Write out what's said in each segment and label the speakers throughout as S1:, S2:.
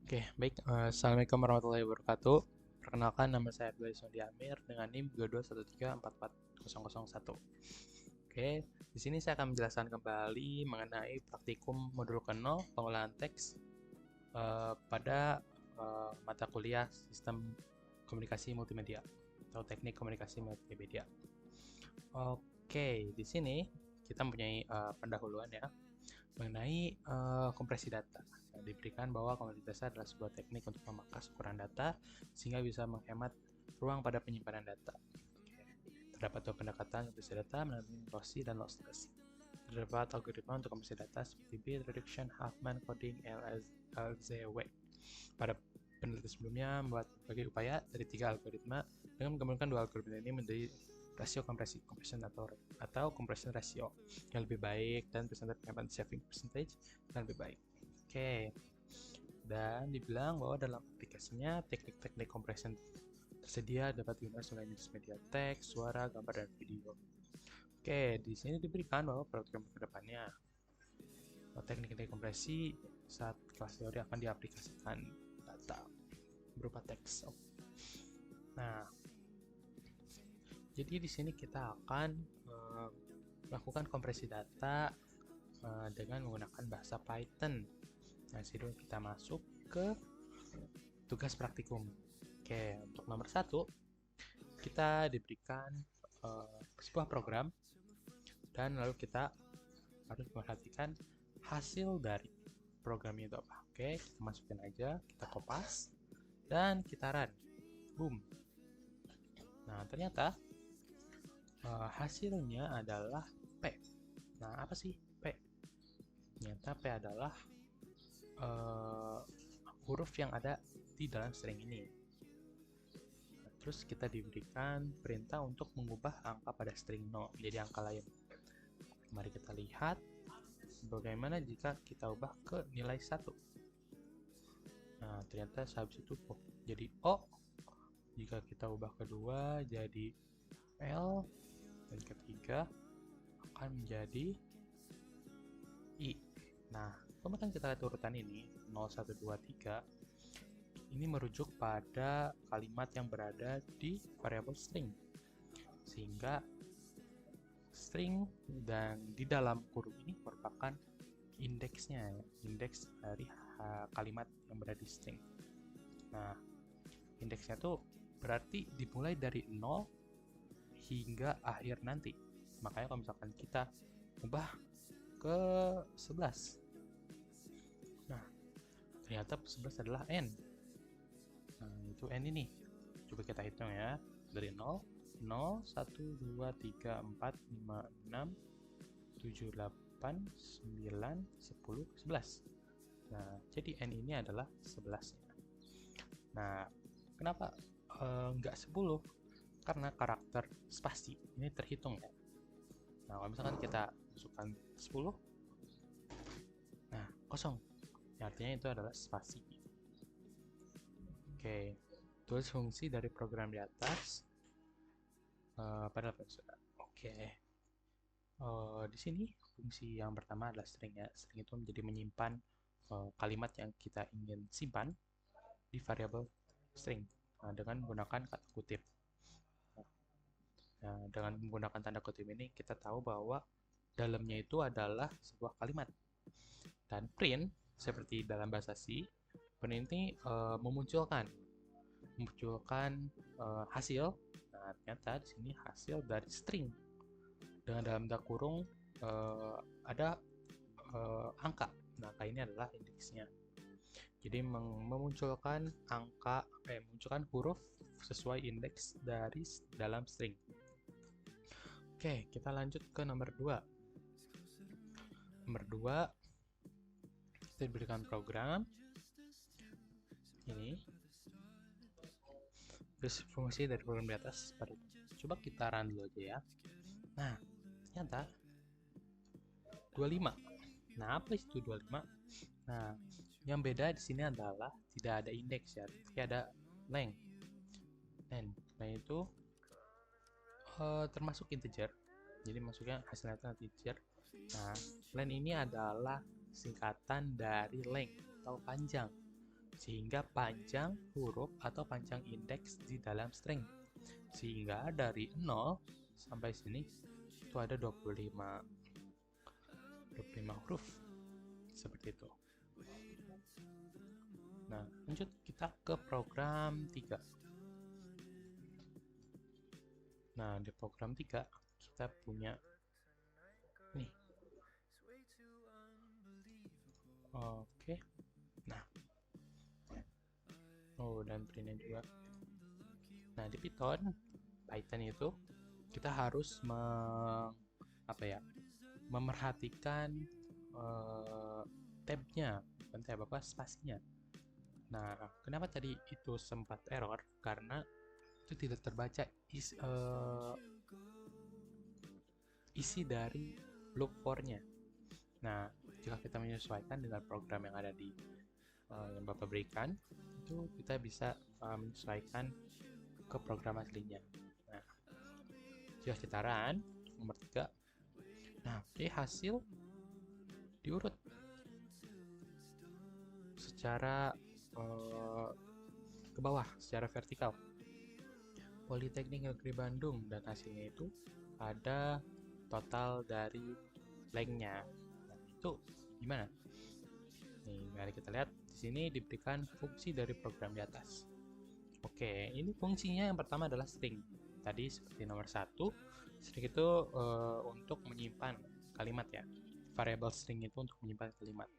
S1: Oke, baik. Assalamualaikum warahmatullahi wabarakatuh. Perkenalkan, nama saya Abdullah Iswandi Amir dengan NIM 2213444001. Oke, di sini saya akan menjelaskan kembali mengenai praktikum modul ke-0 pengolahan teks pada mata kuliah Sistem Komunikasi Multimedia atau Teknik Komunikasi Multimedia. Oke, di sini kita mempunyai pendahuluan ya mengenai kompresi data. Nah, diberikan bahwa kompresi data adalah sebuah teknik untuk memangkas ukuran data sehingga bisa menghemat ruang pada penyimpanan data. Oke. Terdapat dua pendekatan kompresi data melalui lossy dan lossless. Terdapat algoritma untuk kompresi data seperti bit reduction, Huffman coding, LZW. Pada penelitian sebelumnya membuat berbagai upaya dari 3 algoritma dengan menggabungkan 2 algoritma ini menjadi rasio kompresi compression atau compression ratio yang lebih baik dan percentage penyampaian saving percentage yang lebih baik. Oke. Dan dibilang bahwa dalam aplikasinya teknik-teknik compression tersedia dapat digunakan selain jenis media teks, suara, gambar, dan video. Oke, di sini diberikan bahwa program kedepannya teknik dekompresi saat kelas teori akan diaplikasikan data berupa teks. Nah, jadi di sini kita akan melakukan kompresi data dengan menggunakan bahasa Python. Nah, sini kita masuk ke tugas praktikum. Oke, untuk nomor 1 kita diberikan sebuah program dan lalu kita harus memperhatikan hasil dari program itu apa. Oke, kita masukin aja, kita kopas dan kita run. Boom. Nah, ternyata hasilnya adalah P. Nah, apa sih P? Ternyata P adalah huruf yang ada di dalam string ini. Nah, terus kita diberikan perintah untuk mengubah angka pada string 0 menjadi angka lain. Mari kita lihat bagaimana jika kita ubah ke nilai 1. Nah, ternyata habis itu jadi O. Jika kita ubah kedua jadi L, dan ketiga akan menjadi I. Nah, kalau kan kita lihat urutan ini 0, 1, 2, 3 ini merujuk pada kalimat yang berada di variabel string, sehingga string dan di dalam kurung ini merupakan indeksnya, indeks dari kalimat yang berada di string. Nah, indeksnya tuh berarti dimulai dari 0 hingga akhir nanti. Makanya kalau misalkan kita ubah ke 11, nah ternyata 11 adalah n. Nah, itu n ini. Coba kita hitung ya. Dari 0, 0, 1, 2, 3, 4, 5, 6, 7, 8, 9, 10, 11. Nah, jadi n ini adalah 11. Nah, kenapa nggak 10? Karena karakter spasi ini terhitung ya. Nah, kalau misalkan kita masukkan 10, nah kosong. Ya, artinya itu adalah spasi. Oke, tulis fungsi dari program di atas pada sudah. Oke. Di sini fungsi yang pertama adalah string ya. String itu menjadi menyimpan kalimat yang kita ingin simpan di variabel string dengan menggunakan kata kutip. Nah, dengan menggunakan tanda kutip ini kita tahu bahwa dalamnya itu adalah sebuah kalimat. Dan print seperti dalam bahasa C, print ini memunculkan hasil. Nah, ternyata di sini hasil dari string. Dengan dalam tanda kurung ada angka. Nah, angka ini adalah indeksnya. Jadi memunculkan memunculkan huruf sesuai indeks dari dalam string. Oke, kita lanjut ke nomor 2. Nomor 2, kita diberikan program ini. Terus fungsi dari program di atas seperti itu. Coba kita run dulu aja ya. Nah, ternyata 25. Nah, apa itu 25? Nah, yang beda di sini adalah tidak ada indeks ya, tapi ada length. Nah, itu termasuk integer. Jadi maksudnya hasilnya itu integer. Nah, length ini adalah singkatan dari length atau panjang. sehingga panjang huruf atau panjang indeks di dalam string. Sehingga dari 0 sampai sini itu ada 25 huruf. Seperti itu. Nah, lanjut kita ke program 3. Nah, di program 3 kita punya nih. Oke. Nah. Oh, dan printnya juga. Nah, di Python itu kita harus memerhatikan tabnya, bukan tab apa, spasinya. Nah, kenapa tadi itu sempat error? Karena itu tidak terbaca isi dari loop for-nya. Nah, jika kita menyesuaikan dengan program yang ada di yang Bapak berikan, itu kita bisa menyesuaikan ke program aslinya. Nah, jika kita run nomor 3, nah, oke, hasil diurut secara ke bawah, secara vertikal. Politeknik Negeri Bandung, dan hasilnya itu ada total dari length-nya. Nah, itu gimana? Nih, mari kita lihat. Di sini diberikan fungsi dari program di atas. Oke, ini fungsinya yang pertama adalah string. Tadi seperti nomor 1, string itu untuk menyimpan kalimat ya. Variable string itu untuk menyimpan kalimat.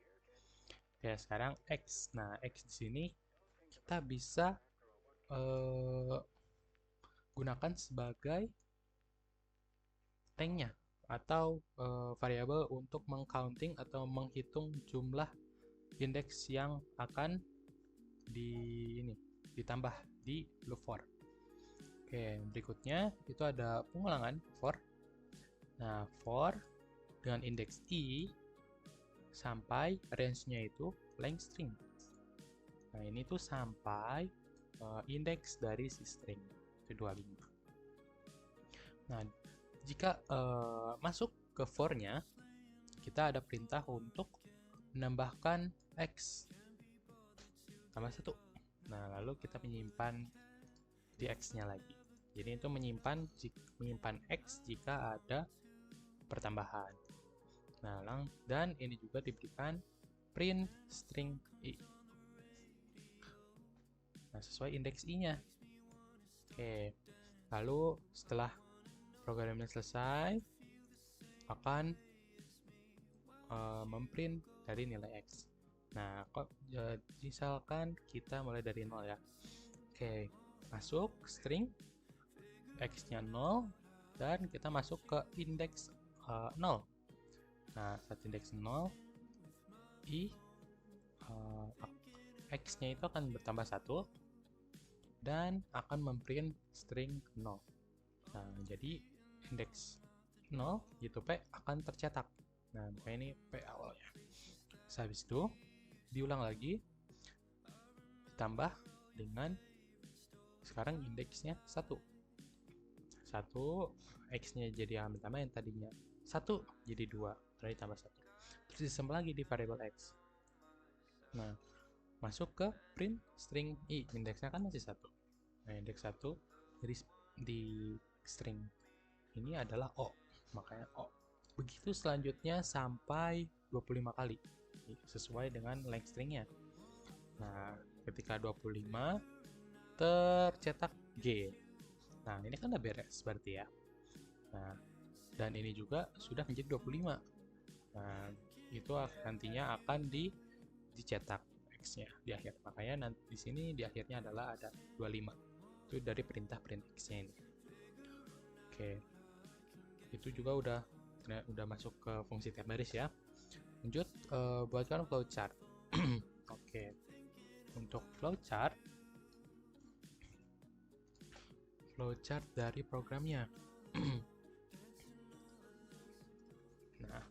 S1: Oke, sekarang X. Nah, X di sini kita bisa gunakan sebagai length-nya atau variabel untuk mengcounting atau menghitung jumlah indeks yang akan ditambah di loop for. Oke, berikutnya itu ada pengulangan for. Nah, for dengan indeks i sampai range-nya itu length string. Nah, ini tuh sampai indeks dari si string itu 25. Nah, jika masuk ke for-nya, kita ada perintah untuk menambahkan x tambah 1. Nah, lalu kita menyimpan di x-nya lagi. Jadi itu menyimpan x jika ada pertambahan. Nah, dan ini juga diberikan print string i. Nah, sesuai indeks i-nya. Oke. Lalu setelah program ini selesai, akan memprint dari nilai x. Nah, misalkan kita mulai dari 0 ya. Oke, masuk string x-nya 0 dan kita masuk ke indeks 0. Nah, saat indeks 0, x-nya itu akan bertambah 1 dan akan memprint string 0. Nah, jadi indeks 0 yaitu P akan tercetak. Nah, makanya ini P awalnya. Habis itu diulang lagi, ditambah dengan sekarang indeksnya 1. 1, x-nya jadi yang pertama, yang tadinya 1 jadi 2, berarti tambah 1. Terus disimpan lagi di variable x. Nah, masuk ke print string i, indeksnya kan masih 1. Nah, indeks 1 jadi di string ini adalah O, makanya O. Begitu selanjutnya sampai 25 kali sesuai dengan length stringnya. Nah, ketika 25 tercetak G. Nah, ini kan udah beres berarti ya. Nah, dan ini juga sudah menjadi 25. Nah, itu nantinya akan dicetak X-nya di akhir. Makanya nanti di sini di akhirnya adalah ada 25. Itu dari perintah print X-nya ini. Oke. Itu juga udah masuk ke fungsi tab baris ya. Lanjut, buatkan flowchart. Oke. Untuk flowchart dari programnya. Nah,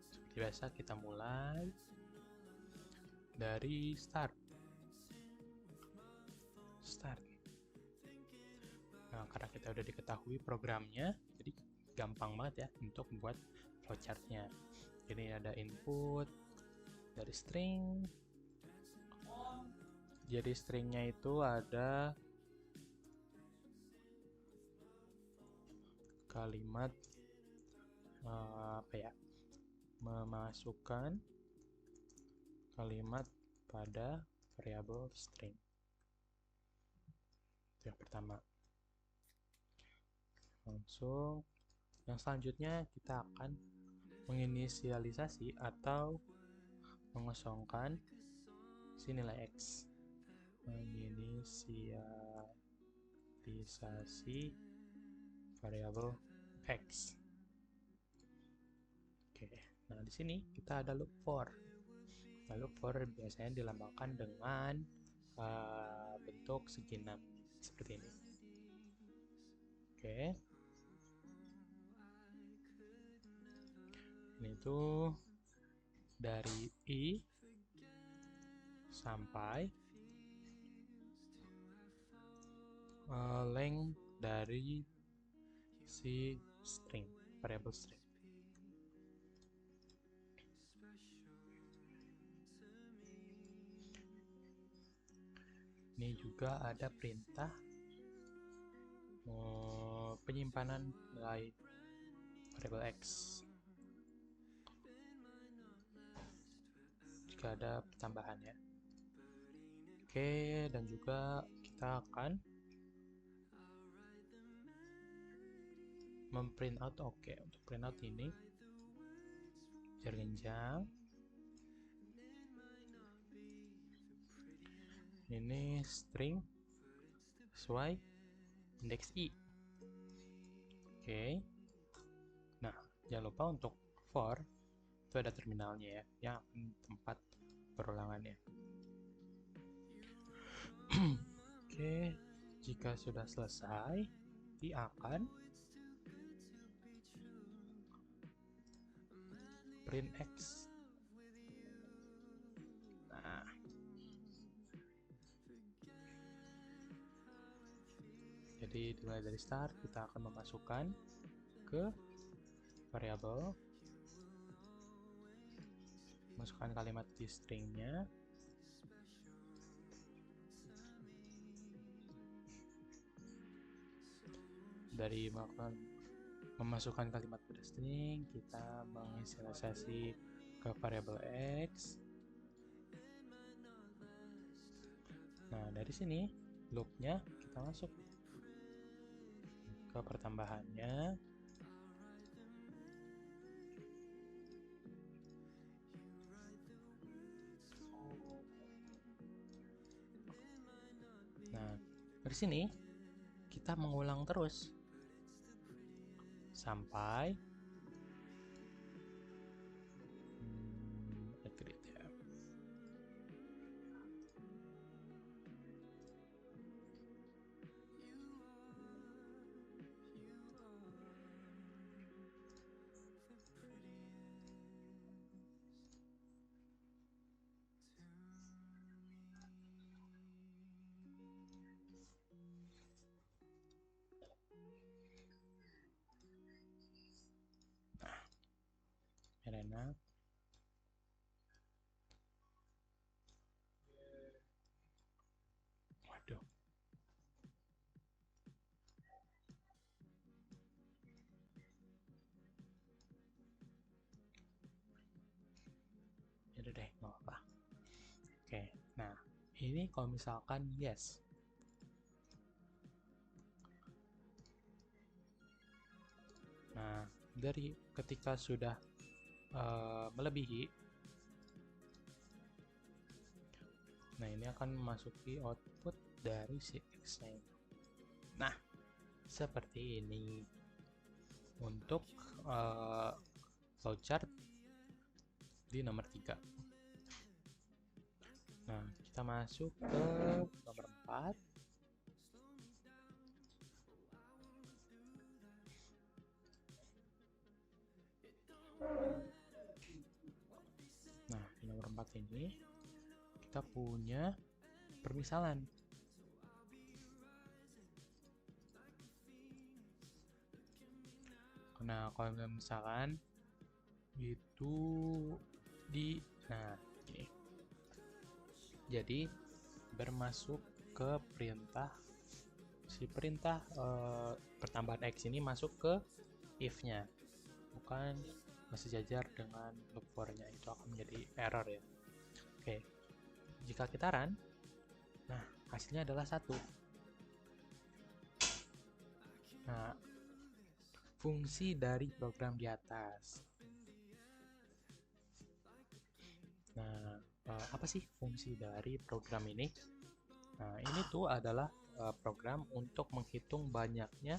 S1: seperti biasa kita mulai dari start. Nah, karena kita udah diketahui programnya, jadi gampang banget ya untuk membuat flowchartnya. Jadi ada input dari string, Jadi stringnya itu ada kalimat apa ya? Memasukkan kalimat pada variabel string. Itu yang pertama. Langsung yang selanjutnya kita akan menginisialisasi atau mengosongkan si nilai X. Menginisialisasi variabel X. Oke, nah di sini kita ada loop for. Nah, loop for biasanya dilambangkan dengan bentuk segi 6 seperti ini. Oke. Ini tuh dari I sampai length dari si string, variable string. Ini juga ada perintah penyimpanan nilai variable X jika ada pertambahan ya. Oke, dan juga kita akan memprint out. Oke, untuk print out ini jenjang. Ini string sesuai indeks I. Oke. Nah, jangan lupa untuk for itu ada terminalnya ya, yang akan tempat perulangannya. Oke, jika sudah selesai, dia akan print X. Nah, jadi dimulai dari start, kita akan memasukkan ke variabel, masukkan kalimat di stringnya, dari memasukkan kalimat pada string, kita menginisialisasi ke variabel X. Nah, dari sini loopnya kita masuk ke pertambahannya. Nah, dari sini kita mengulang terus sampai agreed ya. Enak. Waduh. Yaudah deh, nggak apa-apa. Oke, nah ini kalau misalkan yes. Nah, dari ketika sudah melebihi, nah ini akan memasuki output dari si X-nya. Nah, seperti ini untuk flowchart di nomor 3. Nah, kita masuk ke nomor 4. Nah, di nomor 4 ini kita punya permisalan. Nah, kalau misalkan itu di, nah ini. Jadi bermasuk ke perintah pertambahan X ini masuk ke if-nya, bukan sejajar dengan loop for-nya. Itu akan menjadi error ya. Oke, jika kita run, nah hasilnya adalah 1. Nah, fungsi dari program di atas. Nah, apa sih fungsi dari program ini? Nah, ini tuh adalah program untuk menghitung banyaknya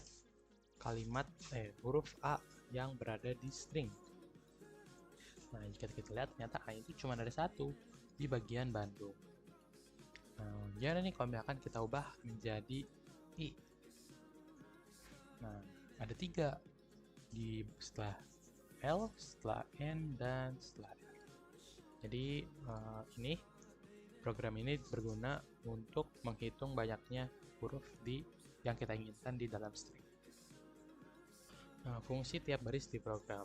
S1: huruf A yang berada di string. Nah, jika kita lihat, ternyata A itu cuma ada 1 di bagian Bandung. Nah, gimana nih kalau misalkan kita ubah menjadi I? Nah, ada 3 setelah L, setelah N, dan setelah R. Jadi, program ini berguna untuk menghitung banyaknya huruf yang kita inginkan di dalam string. Nah, fungsi tiap baris di program.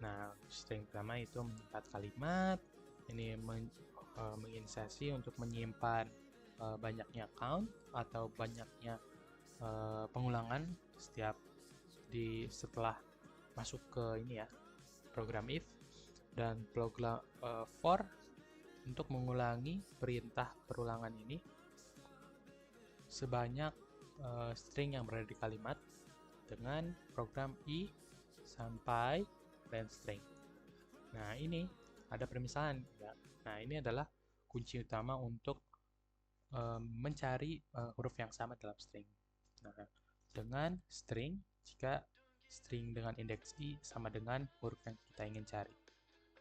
S1: Nah, string pertama itu menyimpan kalimat, ini menginsersi untuk menyimpan banyaknya count atau banyaknya pengulangan setelah masuk ke program if, dan program for untuk mengulangi perintah perulangan ini sebanyak string yang berada di kalimat dengan program i sampai length string. Nah, ini ada permisalan ya. Nah, ini adalah kunci utama untuk mencari huruf yang sama dalam string. Nah, dengan string, jika string dengan indeks i sama dengan huruf yang kita ingin cari,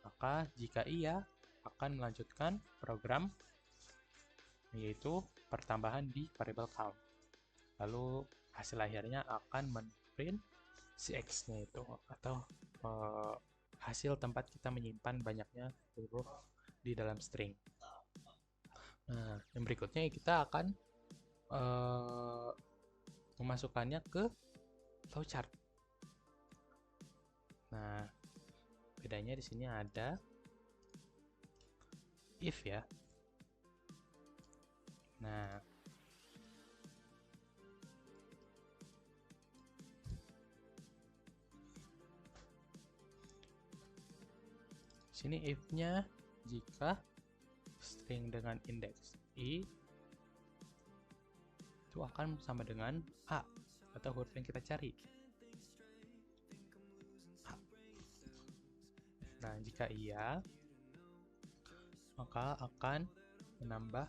S1: maka jika iya, akan melanjutkan program, yaitu pertambahan di variable count. Lalu hasil akhirnya akan men-print si X-nya itu, atau hasil tempat kita menyimpan banyaknya huruf di dalam string. Nah, yang berikutnya kita akan memasukkannya ke flowchart. Nah, bedanya di sini ada if ya. Nah, sini if-nya jika string dengan indeks i itu akan sama dengan A atau huruf yang kita cari. A. Nah, jika iya, maka akan menambah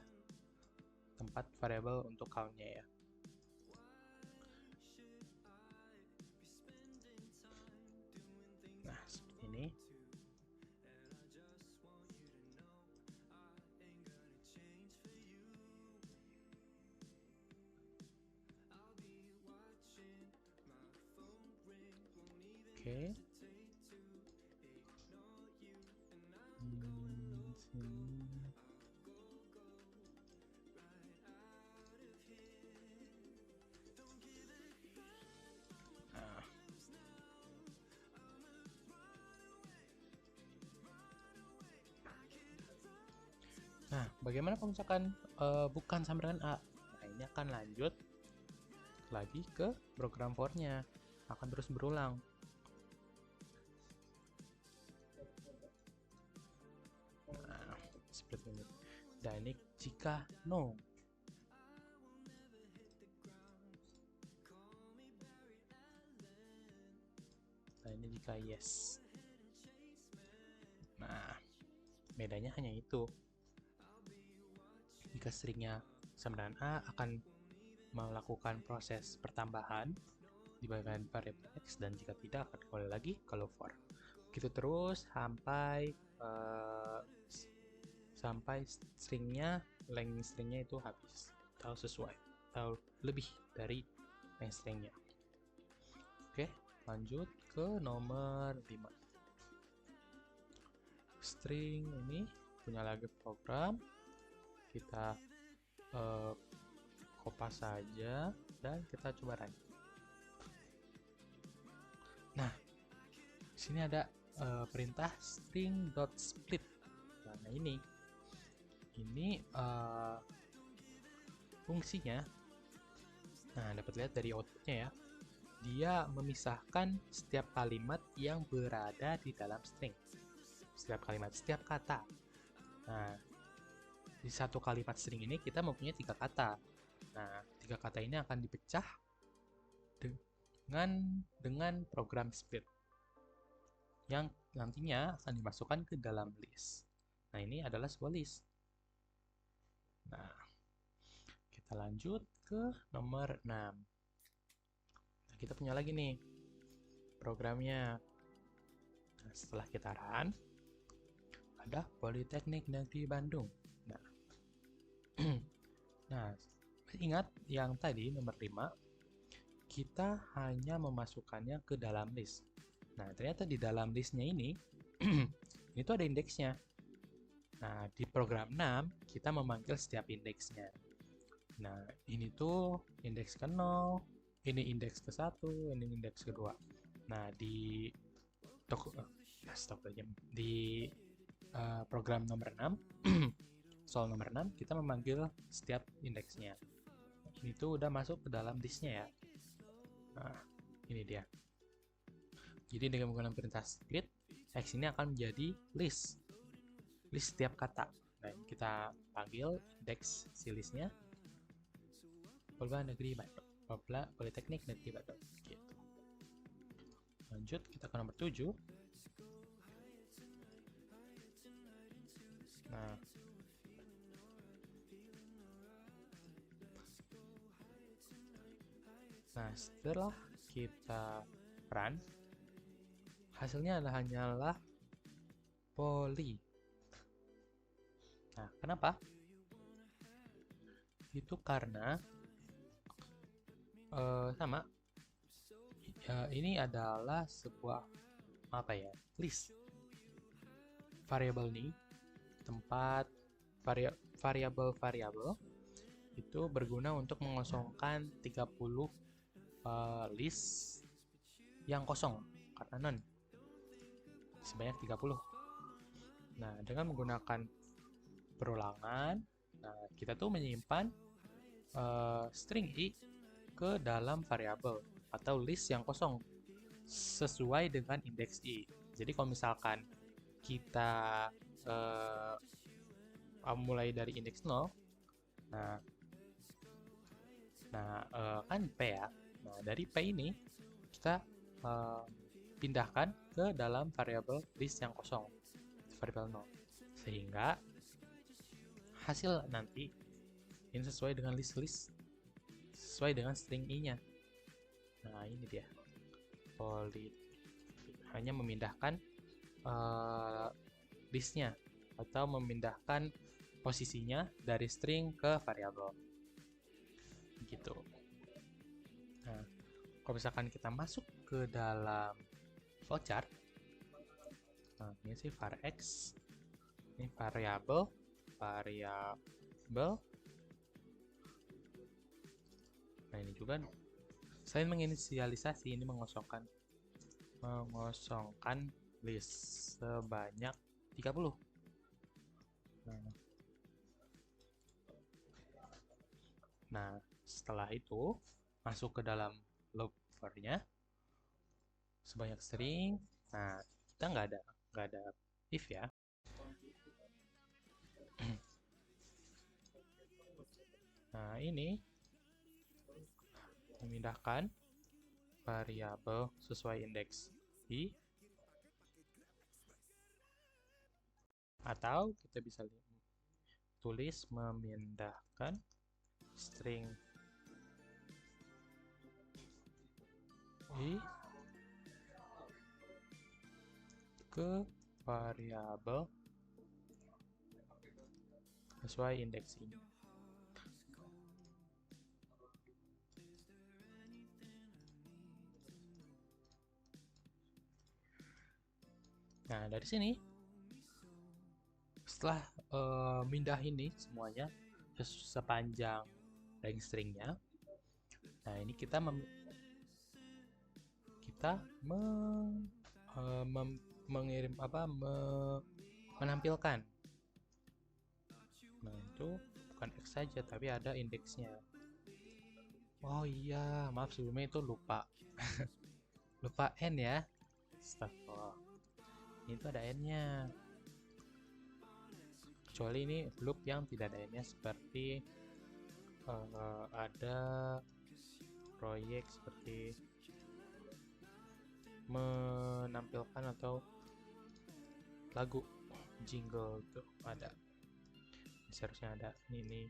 S1: tempat variable untuk count-nya ya. Nah, seperti ini. Oke. Nah, bagaimana kalau misalkan bukan sama dengan A? Nah, ini akan lanjut lagi ke program for-nya, akan terus berulang. Nah, seperti ini. Dan ini jika no. Nah, ini jika yes. Nah, bedanya hanya itu. Jika stringnya sama dengan A, akan melakukan proses pertambahan di bagian variable X, dan jika tidak akan kembali lagi ke loop for. Begitu terus sampai length stringnya itu habis atau sesuai atau lebih dari length stringnya. Oke, lanjut ke nomor 5. String ini punya lagi program, kita kopas saja dan kita coba run. Nah, sini ada perintah string.split. Nah, ini fungsinya, nah dapat lihat dari outputnya ya, dia memisahkan setiap kalimat yang berada di dalam string. Setiap kalimat, setiap kata. Nah, di satu kalimat string ini kita mempunyai 3 kata. Nah, 3 kata ini akan dipecah dengan program split yang nantinya akan dimasukkan ke dalam list. Nah, ini adalah sebuah list. Nah, kita lanjut ke nomor 6. Nah, kita punya lagi nih programnya. Nah, setelah kita run, ada Politeknik Negeri Bandung. Nah, nah, ingat yang tadi nomor 5, kita hanya memasukkannya ke dalam list. Nah, ternyata di dalam listnya ini, ini tuh ada indeksnya. Nah, di program 6, kita memanggil setiap indeksnya. Nah, ini tuh indeks ke 0, ini indeks ke 1, ini indeks kedua. Nah, di program nomor 6, soal nomor 6, kita memanggil setiap indeksnya. Ini tuh udah masuk ke dalam listnya ya. Nah, ini dia. Jadi dengan menggunakan perintah split, X ini akan menjadi list setiap kata. Nah, ini kita panggil indeks si listnya Politeknik Negeri Bandung. Gitu. Lanjut, kita ke nomor 7. Nah, setelah kita run, hasilnya hanyalah poli. Nah, kenapa? Itu karena sama. Ini adalah sebuah list. Variabel ini tempat variabel itu berguna untuk mengosongkan 30 list yang kosong karena none sebanyak 30. Nah, dengan menggunakan perulangan, kita tuh menyimpan string i ke dalam variabel atau list yang kosong sesuai dengan indeks i. Jadi kalau misalkan kita mulai dari indeks 0, kan P ya. Nah, dari P ini kita pindahkan ke dalam variabel list yang kosong, variabel 0, sehingga hasil nanti ini sesuai dengan list sesuai dengan string i-nya. Nah, ini dia. Hanya memindahkan listnya atau memindahkan posisinya dari string ke variabel. Gitu. Nah, kalau misalkan kita masuk ke dalam flowchart, ini sih var x, ini variabel. Nah, ini juga selain menginisialisasi, ini mengosongkan list sebanyak 30. Nah, setelah itu masuk ke dalam looper-nya sebanyak string. Nah, kita nggak ada if ya. Nah, ini memindahkan variabel sesuai indeks i, atau kita bisa tulis memindahkan string i ke variabel sesuai indeks i. Nah, dari sini setelah mindah ini semuanya sepanjang range stringnya, nah ini kita menampilkan. Nah, itu bukan X saja, tapi ada indeksnya. Oh iya, maaf sebelumnya itu lupa. Lupa N ya. Astagfirullah. Ini tuh ada N-nya. Kecuali ini loop yang tidak ada N-nya, seperti ada proyek seperti menampilkan atau lagu jingle itu ada. Seharusnya ada. Ini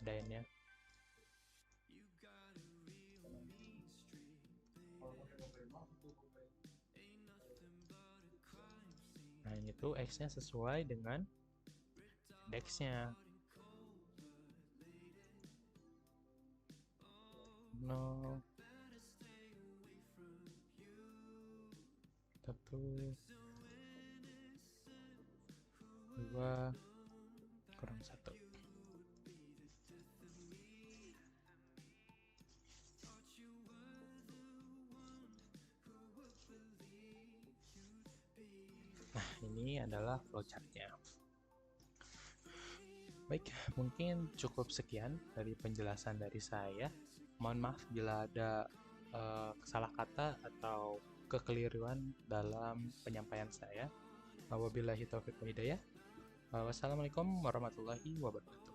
S1: ada N-nya. Nah ini tuh X-nya sesuai dengan indeksnya. 0 1 2 kurang 1. Nah ini adalah flowchart-nya. Baik, mungkin cukup sekian dari penjelasan dari saya. Mohon maaf bila ada salah kata atau kekeliruan dalam penyampaian saya. Wabillahi taufiq wal hidayah. Wassalamualaikum warahmatullahi wabarakatuh.